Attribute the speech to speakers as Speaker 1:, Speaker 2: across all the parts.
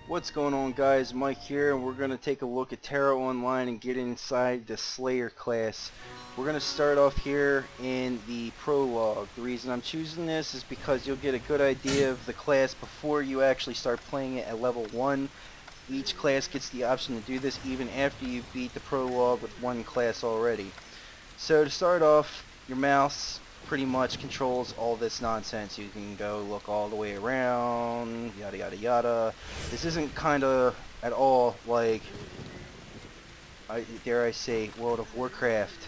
Speaker 1: What's going on, guys? Mike here, and we're going to take a look at Tera Online and get inside the Slayer class. We're going to start off here in the Prologue. The reason I'm choosing this is because you'll get a good idea of the class before you actually start playing it at level 1. Each class gets the option to do this even after you beat the Prologue with one class already. So to start off, your mouse pretty much controls all this nonsense. You can go look all the way around, yada yada yada. This isn't kinda at all like, dare I say, World of Warcraft.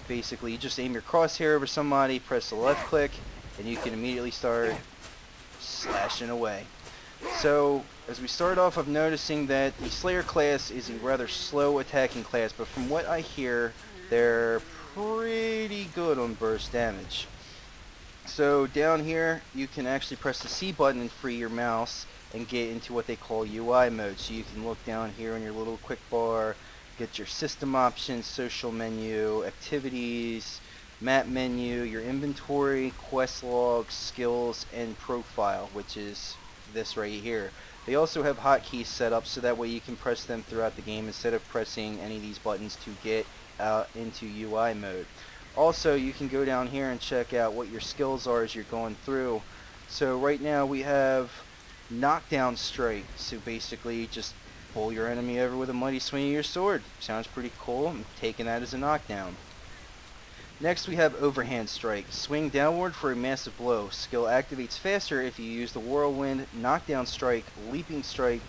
Speaker 1: Basically you just aim your crosshair over somebody, press the left click, and you can immediately start slashing away. So as we start off, I'm noticing that the Slayer class is a rather slow attacking class, but from what I hear, they're pretty good on burst damage. So down here you can actually press the C button and free your mouse and get into what they call UI mode. So you can look down here on your little quick bar, get your system options, social menu, activities, map menu, your inventory, quest logs, skills, and profile, which is this right here. They also have hotkeys set up so that way you can press them throughout the game instead of pressing any of these buttons to get into UI mode. Also, you can go down here and check out what your skills are as you're going through. So right now we have knockdown strike. So basically just pull your enemy over with a mighty swing of your sword. Sounds pretty cool. I'm taking that as a knockdown. Next we have overhand strike. Swing downward for a massive blow. Skill activates faster if you use the whirlwind, knockdown strike, leaping strike,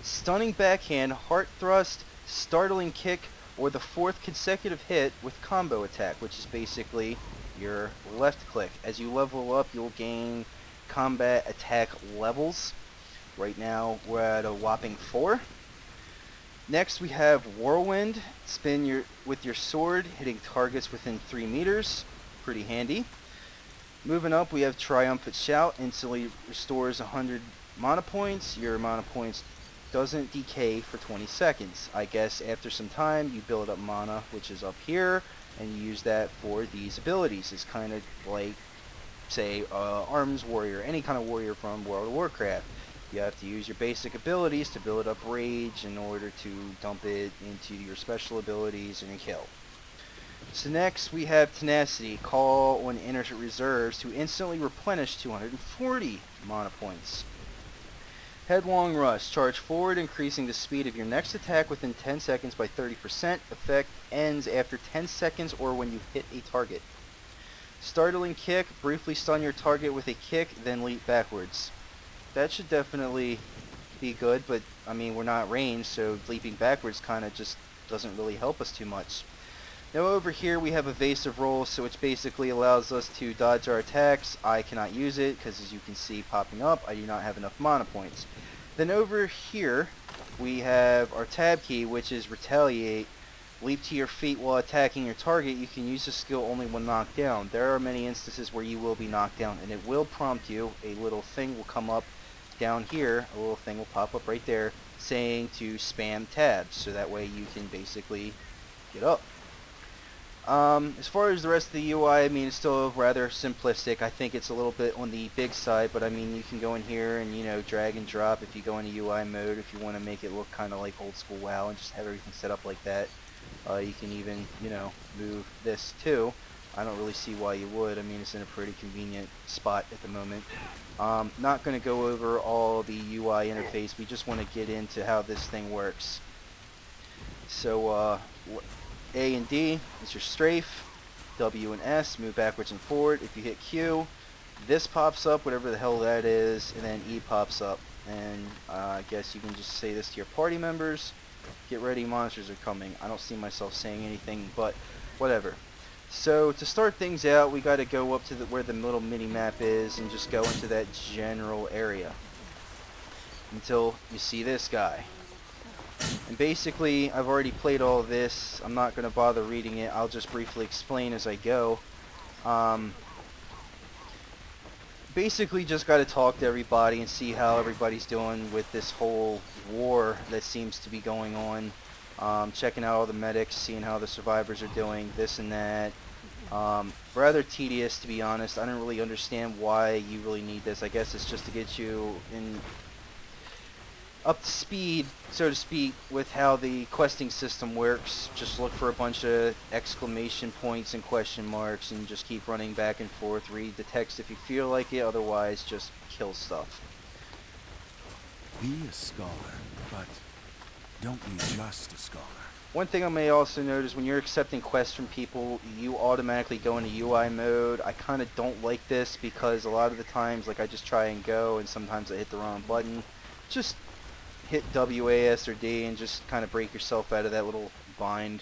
Speaker 1: stunning backhand, heart thrust, startling kick, or the fourth consecutive hit with combo attack, which is basically your left click. As you level up, you'll gain combat attack levels. Right now we're at a whopping 4. Next we have whirlwind. Spin with your sword, hitting targets within 3 meters. Pretty handy. Moving up, we have triumphant shout. Instantly restores 100 mana points. Your mana points doesn't decay for 20 seconds. I guess after some time you build up mana, which is up here, and you use that for these abilities. It's kind of like, say, Arms Warrior, any kind of warrior from World of Warcraft. You have to use your basic abilities to build up rage in order to dump it into your special abilities and kill. So next we have tenacity. Call on inner reserves to instantly replenish 240 mana points. Headlong rush. Charge forward, increasing the speed of your next attack within 10 seconds by 30%. Effect ends after 10 seconds or when you hit a target. Startling kick. Briefly stun your target with a kick, then leap backwards. That should definitely be good, but I mean, we're not ranged, so leaping backwards kind of just doesn't really help us too much. Now over here we have evasive roll, so which basically allows us to dodge our attacks. I cannot use it because, as you can see popping up, I do not have enough mana points. Then over here we have our tab key, which is retaliate. Leap to your feet while attacking your target. You can use the skill only when knocked down. There are many instances where you will be knocked down, and it will prompt you. A little thing will come up down here, a little thing will pop up right there saying to spam tabs, so that way you can basically get up. As far as the rest of the UI, I mean, it's still rather simplistic. I think it's a little bit on the big side, but I mean, you can go in here and, you know, drag and drop if you go into UI mode, if you want to make it look kind of like old school WoW and just have everything set up like that. You can even, you know, move this too. I don't really see why you would. I mean, it's in a pretty convenient spot at the moment. Not going to go over all the UI interface. We just want to get into how this thing works. So, A and D is your strafe. W and S, move backwards and forward. If you hit Q, this pops up, whatever the hell that is, and then E pops up. And I guess you can just say this to your party members. Get ready, monsters are coming. I don't see myself saying anything, but whatever. So to start things out, we got to go up to where the little mini map is and just go into that general area until you see this guy. And basically, I've already played all of this. I'm not going to bother reading it. I'll just briefly explain as I go. Basically, just got to talk to everybody and see how everybody's doing with this whole war that seems to be going on. Checking out all the medics, seeing how the survivors are doing, this and that. Rather tedious, to be honest. I don't really understand why you really need this. I guess it's just to get you in up to speed, so to speak, with how the questing system works, just look for a bunch of exclamation points and question marks and just keep running back and forth. Read the text if you feel like it, otherwise just kill stuff.
Speaker 2: Be a scholar, but don't be just a scholar.
Speaker 1: One thing I may also note is when you're accepting quests from people, you automatically go into UI mode. I kind of don't like this because a lot of the times, like, I just try and go, and sometimes I hit the wrong button. Just hit W, A, S, or D and just kind of break yourself out of that little bind.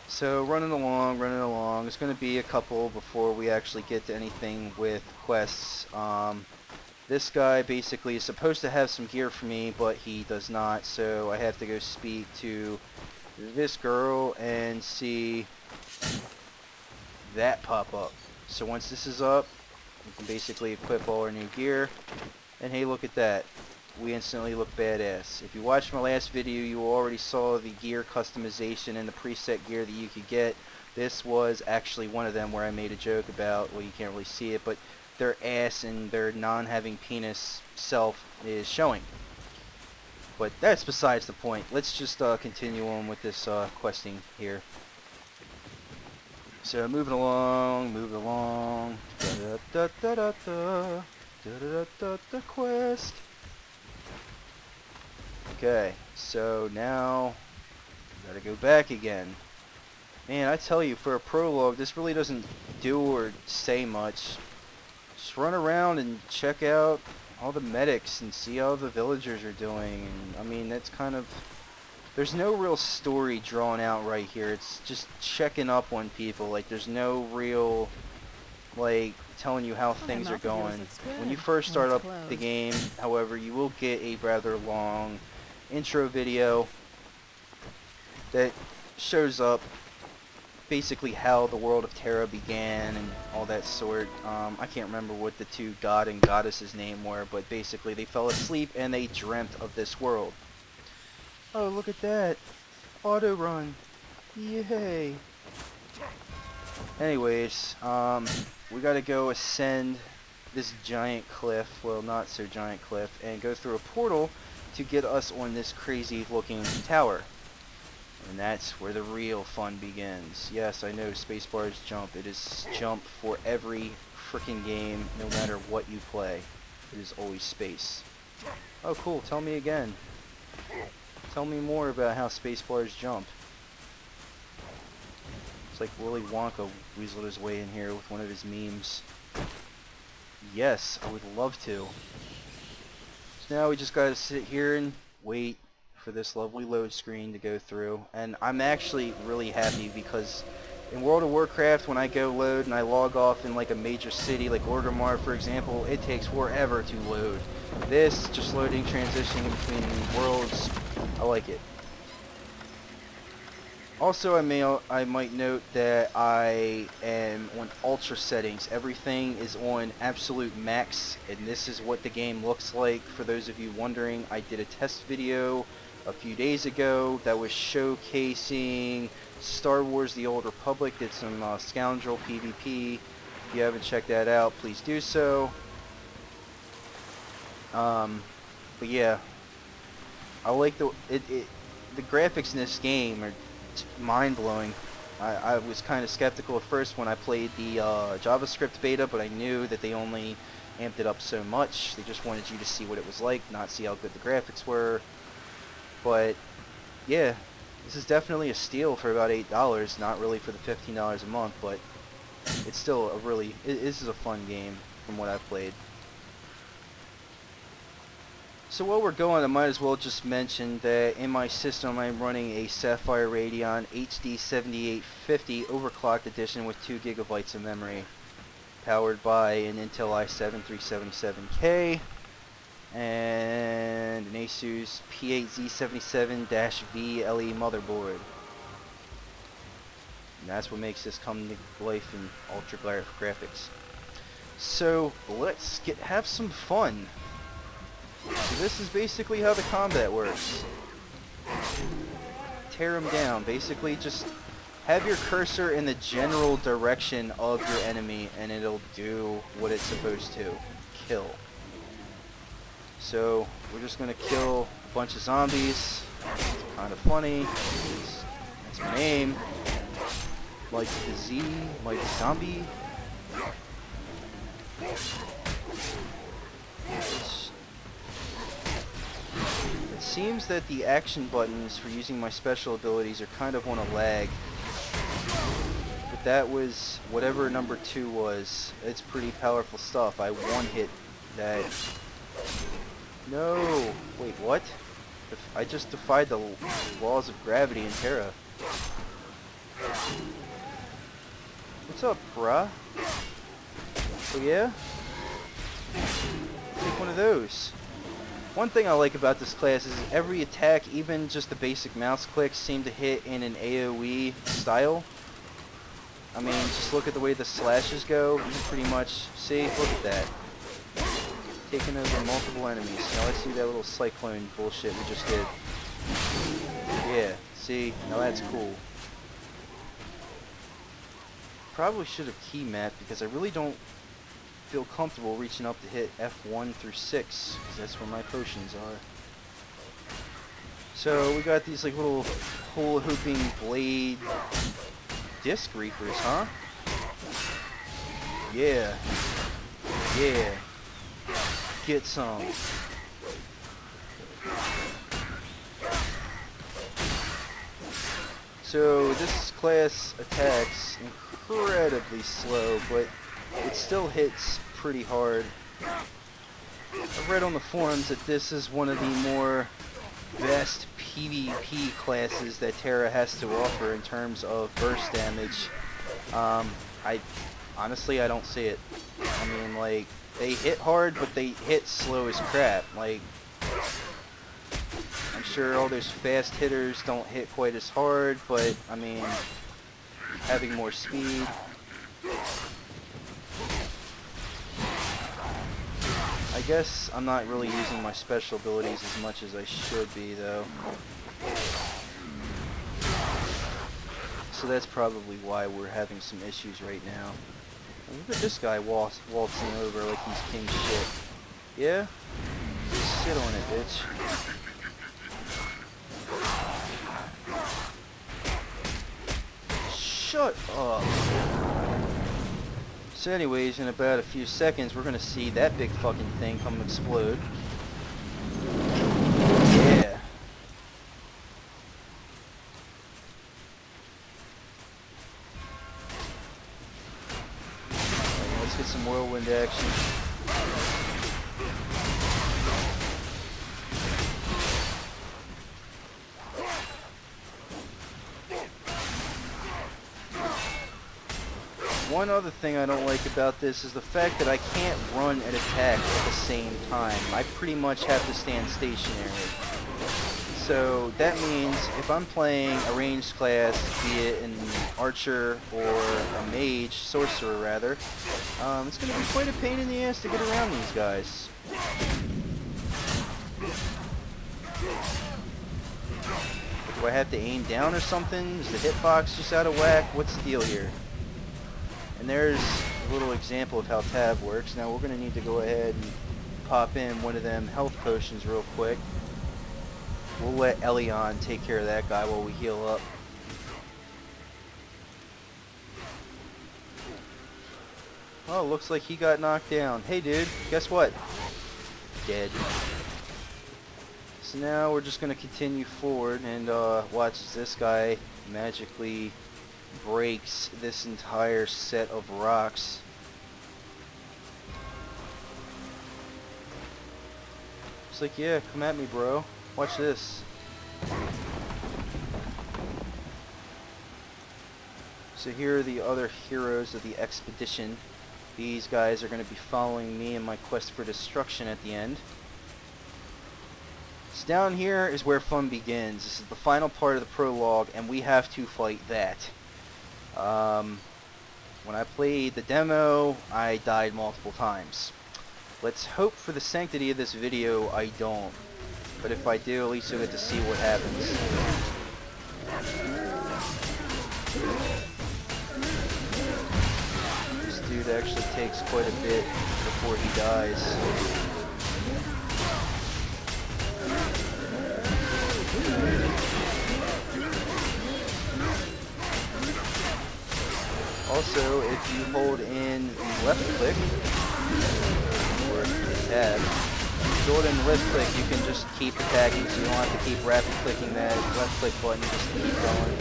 Speaker 1: So running along. It's going to be a couple before we actually get to anything with quests. This guy basically is supposed to have some gear for me, but he does not, so I have to go speak to this girl and see that pop up. So once this is up, we can basically equip all our new gear, and hey, look at that. We instantly look badass. If you watched my last video, you already saw the gear customization and the preset gear that you could get. This was actually one of them where I made a joke about, well, you can't really see it, but their ass and their non-having penis self is showing. But that's besides the point. Let's just continue on with this questing here. So moving along. Quest. Okay, so now gotta go back again. Man, I tell you, for a prologue, this really doesn't do or say much. Just run around and check out all the medics and see how the villagers are doing. And I mean, that's kind of... There's no real story drawn out right here. It's just checking up on people. Like, there's no real, like, telling you how things are going. When you first start up the game, however, you will get a rather long intro video that shows up basically how the world of Tera began and all that sort. I can't remember what the two god and goddess's name were, but basically they fell asleep and they dreamt of this world. Oh, look at that. Auto run. Yay. Anyways, we gotta go ascend this giant cliff, well, not so giant cliff, and go through a portal to get us on this crazy looking tower. And that's where the real fun begins. Yes, I know spacebar is jump. It is jump for every freaking game, no matter what you play. It is always space. Oh, cool. Tell me again. Tell me more about how spacebars jump. It's like Willy Wonka weaseled his way in here with one of his memes. Yes, I would love to. So now we just gotta sit here and wait for this lovely load screen to go through. And I'm actually really happy because in World of Warcraft, when I go load and I log off in like a major city like Orgrimmar, for example, it takes forever to load. This, just loading, transitioning between worlds, I like it. Also, I might note that I am on ultra settings. Everything is on absolute max, and this is what the game looks like. For those of you wondering, I did a test video a few days ago that was showcasing Star Wars The Old Republic. Did some scoundrel PvP. If you haven't checked that out, please do so. But yeah, I like the graphics in this game are mind-blowing. I was kind of skeptical at first when I played the JavaScript beta, but I knew that they only amped it up so much. They just wanted you to see what it was like, not see how good the graphics were. But yeah, this is definitely a steal for about $8. Not really for the $15 a month, but it's still a really... This is a fun game from what I've played. So while we're going, I might as well just mention that in my system I'm running a Sapphire Radeon HD 7850 overclocked edition with 2 GB of memory, powered by an Intel i7-3777K and an Asus P8Z77-V LE motherboard. And that's what makes this come to life in ultra graphics. So let's have some fun. So this is basically how the combat works. Tear them down. Basically just have your cursor in the general direction of your enemy and it'll do what it's supposed to. Kill. So we're just gonna kill a bunch of zombies. It's kind of funny. That's my name. Like the Z, like zombie. It seems that the action buttons for using my special abilities are kind of on a lag. But that was whatever number 2 was. It's pretty powerful stuff. I one-hit that. No! Wait, what? I just defied the laws of gravity in Tera. What's up, bruh? Oh yeah? Take one of those. One thing I like about this class is every attack, even just the basic mouse clicks, seem to hit in an AoE style. I mean, just look at the way the slashes go. You can pretty much see, look at that. Taking over multiple enemies. Now let's see that little cyclone bullshit we just did. Yeah, see? Now that's cool. Probably should have key mapped because I really don't feel comfortable reaching up to hit F1 through 6 because that's where my potions are. So we got these like little hula hooping blade disc reapers, huh? Yeah. Yeah. Get some. So this class attacks incredibly slow, but it still hits pretty hard. I've read on the forums that this is one of the more best PvP classes that Tera has to offer in terms of burst damage. Honestly, I don't see it. I mean, like, they hit hard, but they hit slow as crap. Like, I'm sure all those fast hitters don't hit quite as hard, but, I mean, having more speed. I guess I'm not really using my special abilities as much as I should be, though. So that's probably why we're having some issues right now. And look at this guy waltzing over like he's king shit. Yeah? Just sit on it, bitch. Shut up! So anyways, in about a few seconds, we're gonna see that big fucking thing come explode. Yeah. Let's get some whirlwind action. One other thing I don't like about this is the fact that I can't run and attack at the same time. I pretty much have to stand stationary. So that means if I'm playing a ranged class, be it an archer or a mage, sorcerer rather, it's going to be quite a pain in the ass to get around these guys. Do I have to aim down or something? Is the hitbox just out of whack? What's the deal here? And there's a little example of how tab works. Now we're going to need to go ahead and pop in one of them health potions real quick. We'll let Elion take care of that guy while we heal up. Oh, looks like he got knocked down. Hey dude, guess what? Dead. So now we're just going to continue forward and watch as this guy magically breaks this entire set of rocks. It's like, yeah, come at me, bro. Watch this. So here are the other heroes of the expedition. These guys are going to be following me in my quest for destruction at the end. So down here is where fun begins. This is the final part of the prologue, and we have to fight that. When I played the demo, I died multiple times. Let's hope for the sanctity of this video I don't. But if I do, at least you'll get to see what happens. This dude actually takes quite a bit before he dies. Also, if you hold in the left click, or the tab, if you hold in the left click, you can just keep attacking, so you don't have to keep rapid clicking that left click button, just keep going.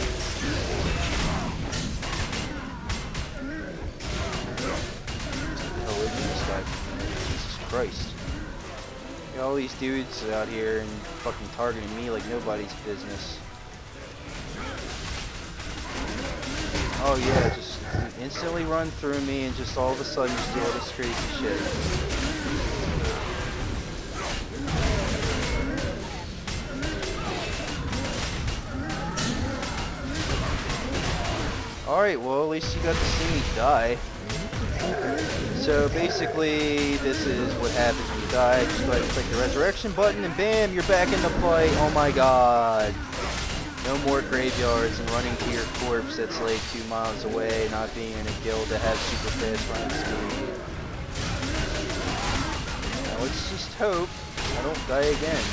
Speaker 1: Oh, look at this guy. Jesus Christ. Got all these dudes out here and fucking targeting me like nobody's business. Oh yeah, just instantly run through me and just all of a sudden just do all this crazy shit. Alright, well at least you got to see me die. So basically, this is what happens when you die. Just go ahead and click the resurrection button and bam, you're back in the fight. Oh my god. No more graveyards and running to your corpse that's like 2 miles away, not being in a guild that has super fast running speed. Now let's just hope I don't die again.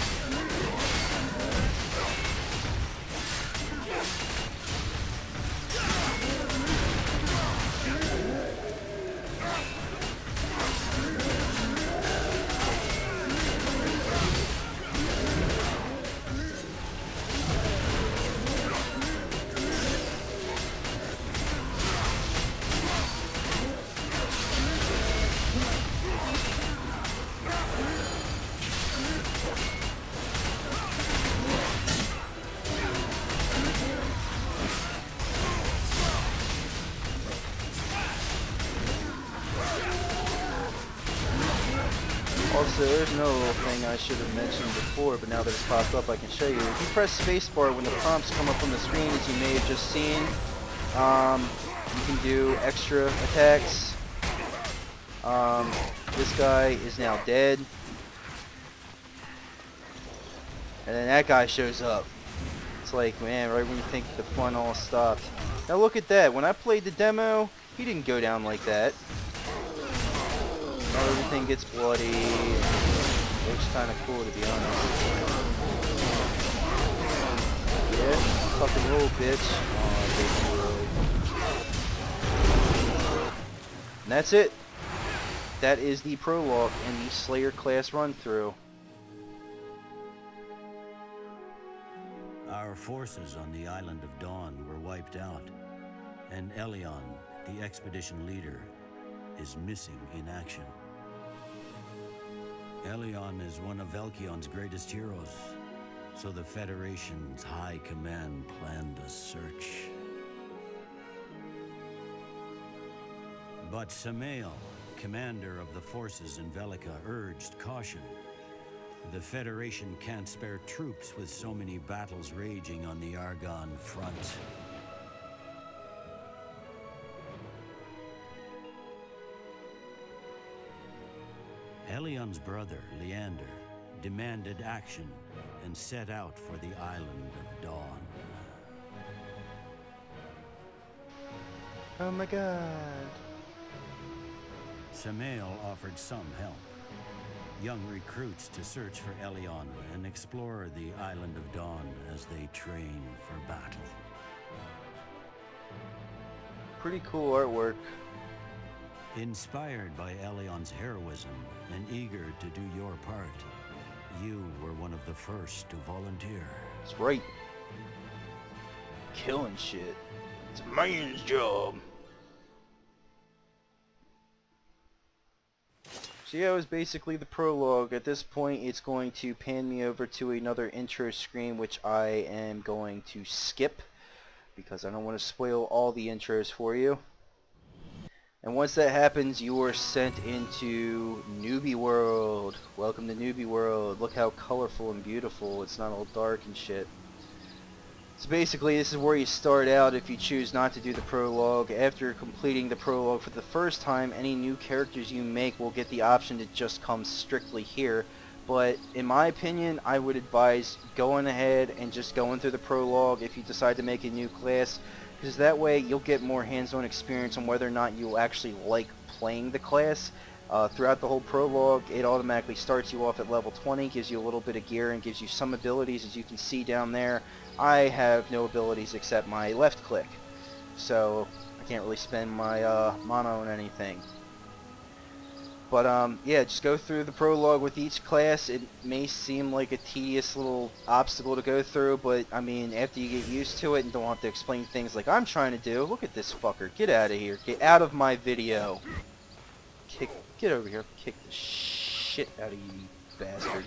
Speaker 1: Also, there's another little thing I should have mentioned before, but now that it's popped up I can show you. If you press spacebar when the prompts come up on the screen, as you may have just seen, you can do extra attacks. This guy is now dead. And then that guy shows up. It's like, man, right when you think the fun all stopped. Now look at that. When I played the demo, he didn't go down like that. Everything gets bloody. It looks kind of cool, to be honest. Yeah, fucking little bitch. Oh, and that's it. That is the prologue and the Slayer class run through.
Speaker 3: Our forces on the island of Dawn were wiped out, and Elion, the expedition leader, is missing in action. Elion is one of Velkion's greatest heroes, so the Federation's high command planned a search. But Samael, commander of the forces in Velica, urged caution. The Federation can't spare troops with so many battles raging on the Argonne front. Elion's brother, Leander, demanded action and set out for the island of Dawn.
Speaker 1: Oh my god.
Speaker 3: Samael offered some help. Young recruits to search for Elion and explore the island of Dawn as they train for battle.
Speaker 1: Pretty cool artwork.
Speaker 3: Inspired by Elion's heroism and eager to do your part, you were one of the first to volunteer.
Speaker 1: That's right. Killing shit. It's a man's job. So yeah, it was basically the prologue. At this point, it's going to pan me over to another intro screen, which I am going to skip because I don't want to spoil all the intros for you. And once that happens, you are sent into Newbie World. Welcome to Newbie World. Look how colorful and beautiful. It's not all dark and shit. So basically, this is where you start out if you choose not to do the prologue. After completing the prologue for the first time, any new characters you make will get the option to just come strictly here. But in my opinion, I would advise going ahead and just going through the prologue if you decide to make a new class, because that way you'll get more hands-on experience on whether or not you'll actually like playing the class. Throughout the whole prologue, it automatically starts you off at level 20, gives you a little bit of gear, and gives you some abilities. As you can see down there, I have no abilities except my left click. So I can't really spend my mana on anything. But yeah, just go through the prologue with each class. It may seem like a tedious little obstacle to go through, but I mean, after you get used to it and don't have to explain things like I'm trying to do. Look at this fucker. Get out of here. Get out of my video. Get over here. Kick the shit out of you, you bastard.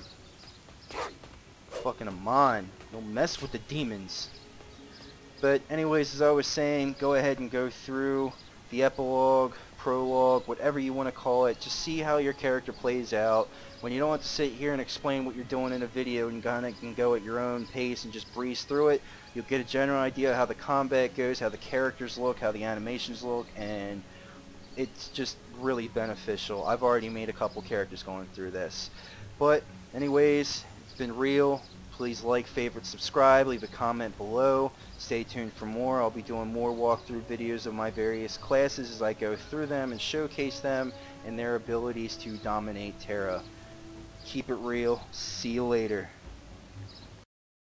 Speaker 1: Fucking Amon. Don't mess with the demons. But anyways, as I was saying, go ahead and go through the epilogue, prologue, whatever you want to call it. Just see how your character plays out. When you don't have to sit here and explain what you're doing in a video and kind of can go at your own pace and just breeze through it, you'll get a general idea of how the combat goes, how the characters look, how the animations look, and it's just really beneficial. I've already made a couple characters going through this. But anyways, it's been real. Please like, favorite, subscribe, leave a comment below. Stay tuned for more. I'll be doing more walkthrough videos of my various classes as I go through them and showcase them and their abilities to dominate Tera. Keep it real. See you later.